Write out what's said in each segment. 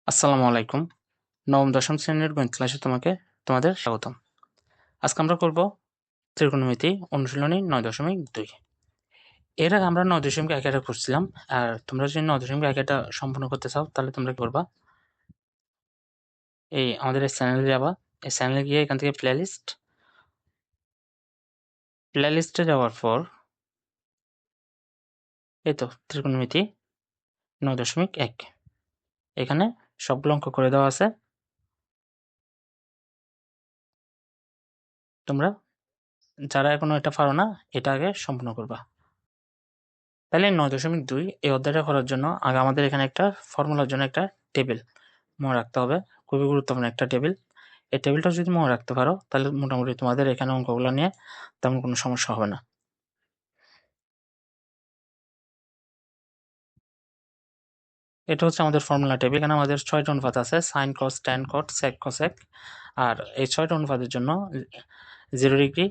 আসসালামু আলাইকুম। নবম দশম শ্রেণীর গণিত ক্লাসে তোমাদের স্বাগতম। আজকে আমরা করব ত্রিকোণমিতি অনুশীলনী 9.2। এর আগে আমরা 9.1 করছিলাম। আর তোমরা যদি 9.1 সম্পূর্ণ করতে চাও তাহলে তোমরা কি করবা, এই আমাদের এই চ্যানেলে যাবা। এই চ্যানেলে গিয়ে এখান থেকে প্লেলিস্টে যাওয়ার পর এই তো ত্রিকোণমিতি 9.1 এখানে সবগুলো অঙ্ক করে দেওয়া আছে। তোমরা যারা এখনো এটা পারো না, এটা আগে সম্পূর্ণ করবা। তাহলে 9.2 এই অধ্যায়টা করার জন্য আগে আমাদের এখানে একটা ফর্মুলার জন্য একটা টেবিল মনে রাখতে হবে। খুবই গুরুত্বপূর্ণ একটা টেবিল। এই টেবিলটা যদি মনে রাখতে পারো তাহলে মোটামুটি তোমাদের এখানে অঙ্কগুলো নিয়ে তেমন কোনো সমস্যা হবে না। এটা হচ্ছে আমাদের ফর্মুলা টেবিল। এখানে আমাদের 6টা অনুপাত আছে, সাইন, কস, ট্যান, কট, সেক, কোসেক। আর এই 6টা অনুপাতের জন্য 0 degree,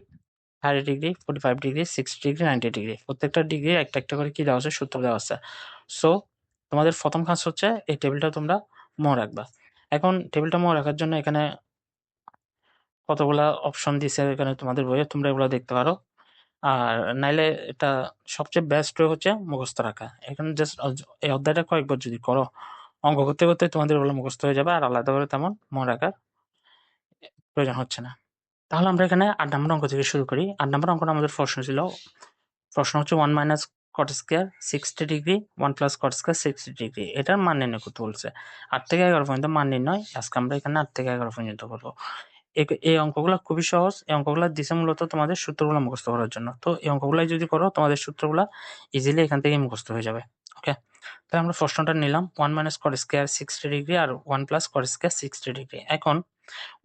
30 degree, 45 degree, 60 degree, 90 degree, প্রত্যেকটা ডিগ্রি একটা একটা করে কি দেওয়া আছে, সূত্র দেওয়া আছে। সো তোমাদের প্রথম কাজ হচ্ছে এই টেবিলটা তোমরা মনে রাখবা। এখন টেবিলটা মনে রাখার জন্য এখানে কতগুলা অপশন দিছে এখানে তোমাদের বইয়ে, তোমরা এগুলো দেখতে পারো। আর নাইলে এটা সবচেয়ে বেস্ট ওয়ে হচ্ছে মুখস্থ রাখা। এখানে জাস্ট এই অধ্যায়টা কয়েকবার যদি করো, অঙ্ক করতে করতে তোমাদের ওগুলো মুখস্থ হয়ে যাবে, আর আলাদা করে তেমন মনে রাখার প্রয়োজন হচ্ছে না। তাহলে আমরা এখানে 8 নম্বর অঙ্ক থেকে শুরু করি। 8 নম্বর অঙ্কটা আমাদের প্রশ্ন হচ্ছে 1 minus cot square 60 degree, 1 plus cot square 60 degree, এটার মান নির্ণয় করতে বলছে। 8 থেকে 11 পর্যন্ত মান নির্ণয় আজকে আমরা এখানে 8 থেকে 11 পর্যন্ত করবো। এই অঙ্কগুলো খুবই সহজ। এই অঙ্কগুলো দিছে মূলত তোমাদের সূত্রগুলো মুখস্থ করার জন্য। তো এই অঙ্কগুলাই যদি করো তোমাদের সূত্রগুলো ইজিলি এখান থেকে মুখস্থ হয়ে যাবে। ওকে, তাহলে আমরা প্রশ্নটা নিলাম 1 মাইনাস কট স্কোয়ার 60 ডিগ্রি আর 1 প্লাস কট স্কোয়ার 60 ডিগ্রি। এখন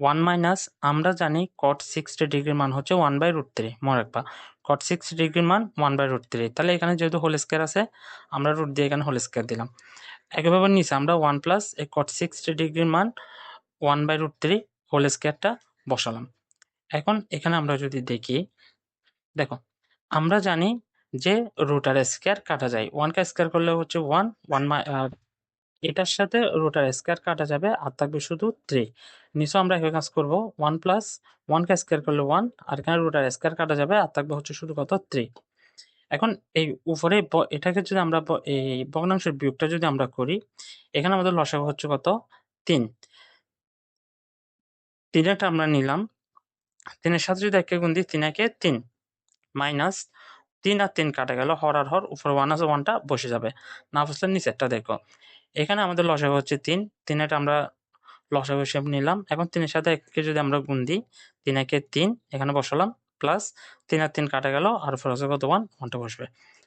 1 মাইনাস, আমরা জানি কট 60 ডিগ্রির মান হচ্ছে 1/√3, মনে রাখবা। কট 60 ডিগ্রির মান 1/√3। তাহলে এখানে যেহেতু হোল স্কোয়ার আছে, আমরা রুট দিয়ে এখানে হোল স্কোয়ার দিলাম। একইভাবে নিচে আমরা 1 প্লাস এই কট 60 ডিগ্রির মান 1/√3 হোল স্কোয়ারটা বসালাম। এখন এখানে আমরা যদি দেখি, দেখো আমরা জানি যে রুট আর স্কোয়ার কাটা যায়, 1 কে স্কোয়ার করলে হচ্ছে 1, এটার সাথে রুট আর স্কোয়ার কাটা যাবে, আর থাকবে শুধু 3। নিচেও আমরা একই কাজ করবো, 1 প্লাস 1 কে স্কোয়ার করলে 1, আর এখানে রুট আর স্কোয়ার কাটা যাবে, আর থাকবে হচ্ছে শুধু কত, 3। এখন এই উপরে এটাকে যদি আমরা এই ভগ্নাংশের বিয়োগটা যদি আমরা করি, এখানে আমাদের লসাগু হচ্ছে কত, 3। 3টা আমরা নিলাম, 3-এর সাথে যদি 1 কে গুণ দিই, 3 একে 3 মাইনাস 3 আর 3 কাটা গেল, হর আর হর, উপরে 1 আছে, 1টা বসে যাবে। না বসলে নিচেরটা দেখো, এখানে আমাদের লসাগু হচ্ছে 3। 3-এটা আমরা লসাগু হিসেবে নিলাম। এখন 3-এর সাথে 1কে যদি আমরা গুণ দিই, 3 একে 3 এখানে বসালাম, প্লাস 3 আর 3 কাটা গেল, আর উপরে আছে কত, 1, 1টা বসবে।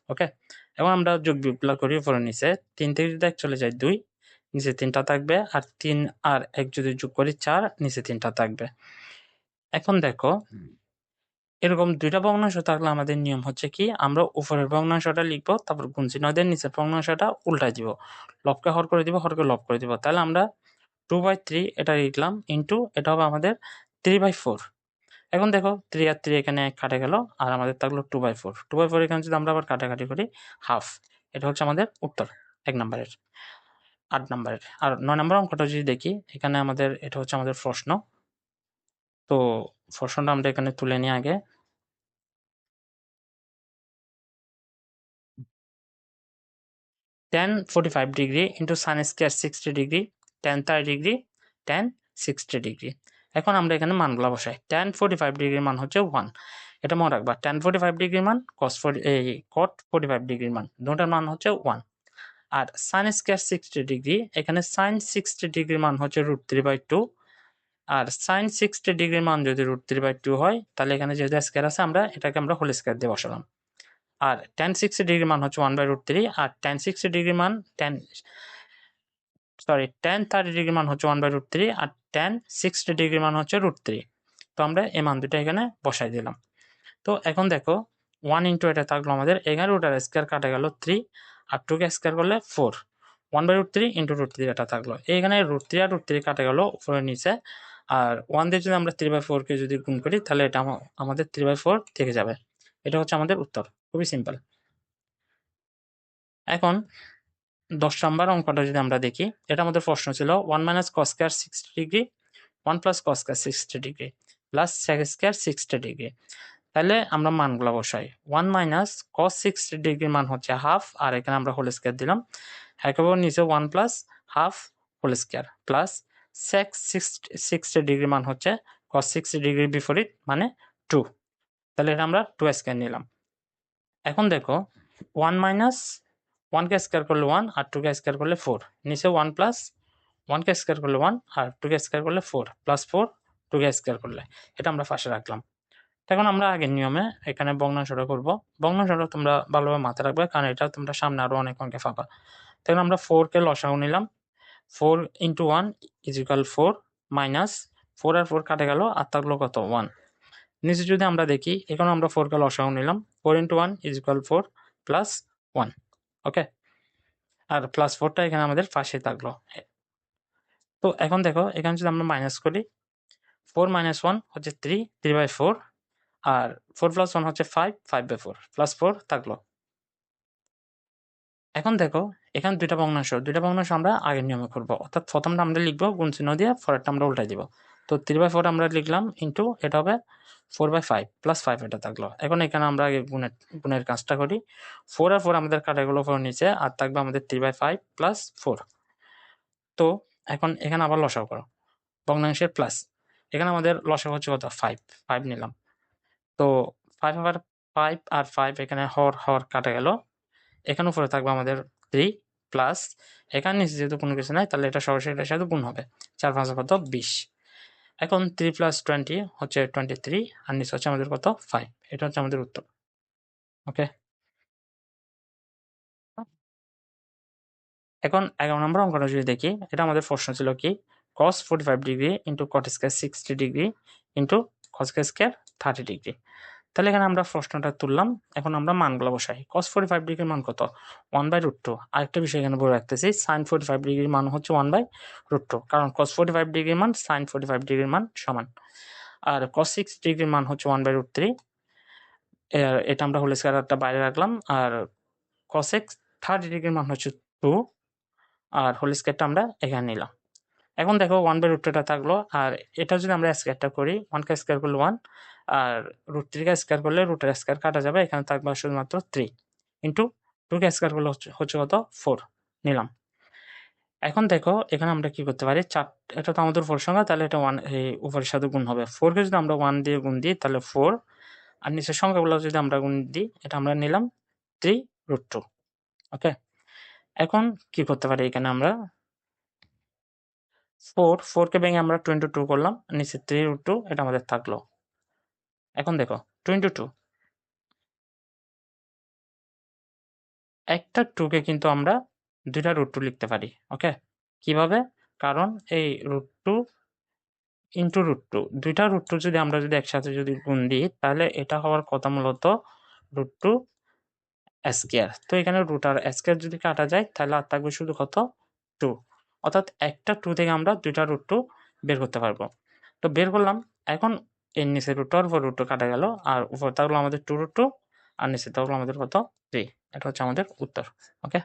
ওকে, এখন আমরা যোগ বিয়োগগুলো করি উপরে নিচে। 3 থেকে যদি 1 চলে যায় 2, নিচে 3টা থাকবে, আর 3 আর 1 যদি যোগ করি 4, নিচে 3টা থাকবে। এখন দেখো এরকম 2টা ভগ্নাংশ থাকলে আমাদের নিয়ম হচ্ছে কি, আমরা উপরের ভগ্নাংশটা লিখবো, তারপর গুণ চিহ্ন দিয়ে নিচের ভগ্নাংশটা উল্টাই দিব, লবকে হর করে দিব, হরকে লব করে দিব। তাহলে আমরা 2/3 এটা লিখলাম, ইন্টু এটা হবে আমাদের 3/4। এখন দেখো 3 আর 3 এখানে কাটে গেল, আর আমাদের থাকলো 2/4। 2/4 এখানে যদি আমরা আবার কাটাকাটি করি, হাফ। এটা হচ্ছে আমাদের উত্তর 1 নম্বরের, 8 নম্বরের। আর 9 নম্বর অঙ্কটা যদি দেখি, এখানে আমাদের এটা হচ্ছে আমাদের প্রশ্ন। তো প্রশ্নটা আমরা এখানে তুলে নিই আগে। tan 45 degree into sine square 60 degree, tan 30 degree, tan 60 degree. এখন আমরা এখানে মানগুলো বসাই। tan 45 ডিগ্রির মান হচ্ছে 1, এটা মনে রাখবা। tan 45 ডিগ্রির মান cot 45 ডিগ্রির মান, দুটার মান হচ্ছে 1। আর সাইন স্কোয়ার 60 ডিগ্রি, এখানে সাইন 60 ডিগ্রির মান হচ্ছে √3/2। আর সাইন 60 ডিগ্রির মান যদি √3/2 হয়, তাহলে এখানে যেহেতু স্কোয়ার আছে, এটাকে আমরা হোল স্কোয়ার দিয়ে বসালাম। আর tan 60 ডিগ্রির মান হচ্ছে 1/√3, আর tan 60 ডিগ্রির মান tan 30 ডিগ্রির মান হচ্ছে 1/√3, আর tan 60 ডিগ্রির মান হচ্ছে √3। তো আমরা এই মান দুটো এখানে বসাই দিলাম। তো এখন দেখো 1 ইন্টু এটা থাকলো আমাদের, এখানে রুট আর স্কোয়ার কাটা গেল 3, আর 2 কে স্কোয়ার করলে 4, 1/√3 ইন্টু √3 এটা থাকলো। এখানে √3 আর √3 কাটা গেল উপরে নিচে, আর 1 দিয়ে যদি আমরা 3/4 কে যদি গুণ করি, তাহলে এটা আমাদের 3/4 থেকে যাবে। এটা হচ্ছে আমাদের উত্তর, খুবই সিম্পল। এখন 10 নম্বর অঙ্কটা যদি আমরা দেখি, এটা আমাদের প্রশ্ন ছিল 1 minus cos square 60 degree 1 plus cos square 60 degree plus sec square 60 degree. তাহলে আমরা মানগুলো বসাই। 1 মাইনাস কস 60 ডিগ্রির মান হচ্ছে হাফ, আর এখানে আমরা হোল স্কয়ার দিলাম। একেবারে নিচে 1 plus half whole square plus sec 60 ডিগ্রির মান হচ্ছে কস 60 ডিগ্রির বিপরীত মানে 2। তাহলে এটা আমরা 2 স্কয়ার নিলাম। এখন দেখো 1 মাইনাস 1 কে স্কয়ার করলে 1 আর 2 কে স্কয়ার করলে 4, নিচে 1 প্লাস 1 কে স্কয়ার করলে 1 আর 2 কে স্কয়ার করলে 4 প্লাস 4 2 কে স্কয়ার করলে, এটা আমরা পাশে রাখলাম। এখন আমরা আগের নিয়মে এখানে ভগ্নাংশটা করব। ভগ্নাংশটা তোমরা ভালোভাবে মাথায় রাখবে, কারণ এটা তোমরা সামনে আরো অনেক অঙ্কে পাবা। তখন আমরা 4 কে লসাগু নিলাম। 4 × 1 = 4 মাইনাস 4 আর 4 কাটে গেল, আর থাকলো কত 1। নিচে যদি আমরা দেখি, এখানে আমরা 4 কে লসাগু নিলাম। 4 × 1 = 4 প্লাস 1। ওকে, আর প্লাস 4টা এখানে আমাদের পাশে থাকলো। তো এখন দেখো, এখানে যদি আমরা মাইনাস করি, 4 - 1 হচ্ছে 3, 3/4, আর 4 + 1 হচ্ছে 5, 5/4 প্লাস 4 থাকলো। এখন দেখো, এখানে দুইটা ভগ্নাংশ আমরা আগের নিয়মে করব, অর্থাৎ প্রথমটা আমরা লিখবো গুণ চিহ্ন দিয়ে, পরেরটা আমরা উল্টাই দিব। তো 3/4 আমরা লিখলাম, ইন্টু এটা হবে 4/5 প্লাস 5 এটা থাকলো। এখন এখানে আমরা আগে গুণের কাজটা করি। 4 আর 4 আমাদের কাটা গেলো 4 নিচে, আর থাকবে আমাদের 3/5 প্লাস 4। তো এখন এখানে আবার লসাগু করো, ভগ্নাংশের প্লাস। এখানে আমাদের লসাগু হচ্ছে কত 5 নিলাম। তো 5 আবার 5 আর 5 এখানে হর কাটা গেল। এখানে উপরে থাকবে আমাদের 3 প্লাস, এখানে নিচে যেহেতু কোনো কিছু নাই, তাহলে এটা সরাসরি এটার সাথে গুণ হবে। 4 5 কত 20। এখন 3 + 20 হচ্ছে 23, আর নিচে হচ্ছে আমাদের কত 5। এটা হচ্ছে আমাদের উত্তর। ওকে, এখন 11 নম্বর অঙ্কটা যদি দেখি, এটা আমাদের প্রশ্ন ছিল কি cos 45 degree into cot square 60 degree into cos square 30 degree. তাহলে এখানে আমরা প্রশ্নটা তুললাম। এখন আমরা মানগুলো বসাই। cos 45 ডিগ্রির মান কত 1/√2। আরেকটা বিষয় এখানে বলে রাখতেছি, sin 45 ডিগ্রির মান হচ্ছে 1/√2, কারণ cos 45 ডিগ্রির মান sin 45 ডিগ্রির মান সমান। আর cos 60 ডিগ্রির মান হচ্ছে 1/√3, এটা আমরা হোল স্কয়ারটা বাইরে রাখলাম। আর cos 30 ডিগ্রির মান হচ্ছে 2, আর হোল স্কয়ারটা আমরা এখানে নিলাম। এখন দেখো 1/√2টা থাকলো, আর এটা যদি আমরা স্কয়ারটা করি, 1 কে স্কয়ার করলে 1, আর √3 কে স্কয়ার করলে রুটের স্কয়ার কাটা যাবে, এখানে থাকবে শুধুমাত্র 3 ইন্টু 2 কে স্কয়ার করলে হচ্ছে কত 4 নিলাম। এখন দেখো, এখানে আমরা কি করতে পারি, এটা তো আমাদের 4 সংখ্যা, তাহলে এটা 1 এই উপরের সাথে গুণ হবে। 4 কে যদি আমরা 1 দিয়ে গুণ দিই তাহলে 4, আর নিচের সংখ্যাগুলো যদি আমরা গুণ দিই, এটা আমরা নিলাম 3√2। ওকে, এখন কি করতে পারি, এখানে আমরা 4 কে ভেঙে আমরা 2 × 2 করলাম, নিচে 3√2 এটা আমাদের থাকলো। এখন দেখো 2 × 2, একটা 2 কে কিন্তু আমরা দুইটা √2 লিখতে পারি। ওকে, কিভাবে, কারণ এই √2 ইন্টু √2, দুইটা √2 যদি আমরা একসাথে গুণ দিই, তাহলে এটা হওয়ার কথা মূলত √2 স্কয়ার। তো এখানে রুট আর স্কয়ার যদি কাটা যায়, তাহলে আর থাকবে শুধু কত 2, অর্থাৎ একটা 2 থেকে আমরা দুইটা √2 বের করতে পারবো। তো বের করলাম। এখন এর নিচে √2 আর উপর √2 কাটা গেল, আর উপর থাকলো আমাদের 2√2, আর নিচে থাকলো আমাদের কত 3। এটা হচ্ছে আমাদের উত্তর। ওকে।